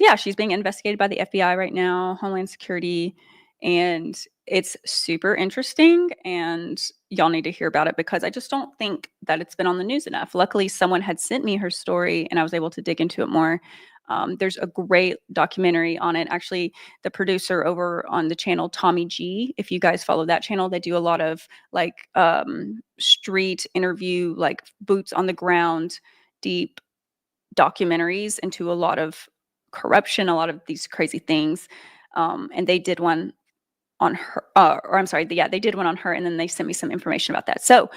yeah, she's being investigated by the FBI right now, Homeland Security, and it's super interesting. And y'all need to hear about it because I just don't think that it's been on the news enough. Luckily, someone had sent me her story, and I was able to dig into it more. There's a great documentary on it. Actually, the producer over on the channel Tommy G, if you guys follow that channel, they do a lot of like street interview, like boots on the ground, deep documentaries into a lot of corruption, a lot of these crazy things. And they did one on her, or I'm sorry, yeah, they did one on her, and then they sent me some information about that. So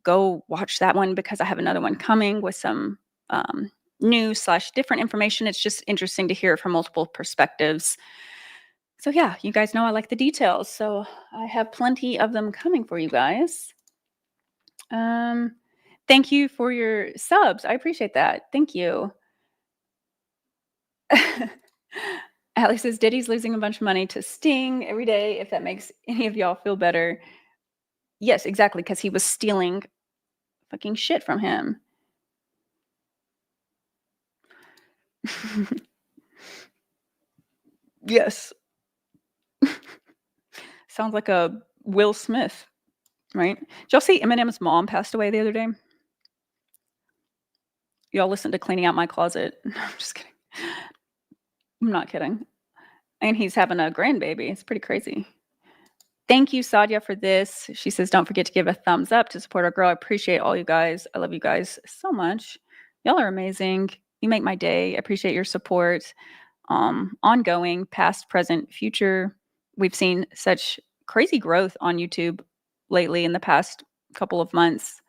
go watch that one because I have another one coming with some new / different information. It's just interesting to hear it from multiple perspectives. So yeah, you guys know I like the details, so I have plenty of them coming for you guys. Thank you for your subs. I appreciate that. Thank you. Alex says Diddy's losing a bunch of money to Sting every day. If that makes any of y'all feel better. Yes, exactly, because he was stealing fucking shit from him. Yes. Sounds like a Will Smith, right? Did y'all see Eminem's mom passed away the other day? Y'all listen to Cleaning Out My Closet. No, I'm just kidding. I'm not kidding. And he's having a grandbaby. It's pretty crazy. Thank you, Sadia, for this. She says, don't forget to give a thumbs up to support our girl. I appreciate all you guys. I love you guys so much. Y'all are amazing. You make my day. I appreciate your support. Ongoing, past, present, future. We've seen such crazy growth on YouTube lately in the past couple of months.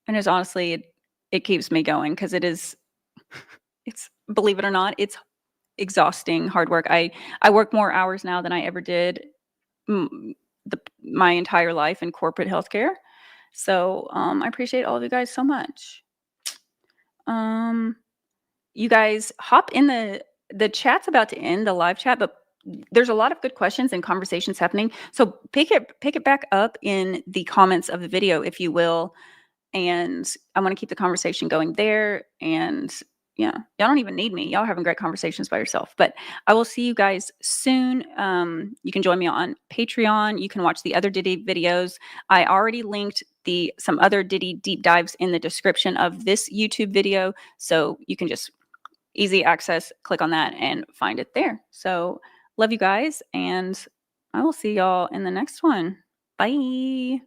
And it's honestly, it keeps me going because it's, believe it or not, it's exhausting, hard work. I work more hours now than I ever did my entire life in corporate healthcare. So I appreciate all of you guys so much. You guys hop in the chat's about to end, the live chat, but there's a lot of good questions and conversations happening. So pick it back up in the comments of the video, if you will. And I want to keep the conversation going there. And yeah, y'all don't even need me. Y'all are having great conversations by yourself. But I will see you guys soon. You can join me on Patreon. You can watch the other Diddy videos. I already linked some other Diddy deep dives in the description of this YouTube video. So you can just easy access, click on that and find it there. So love you guys. And I will see y'all in the next one. Bye.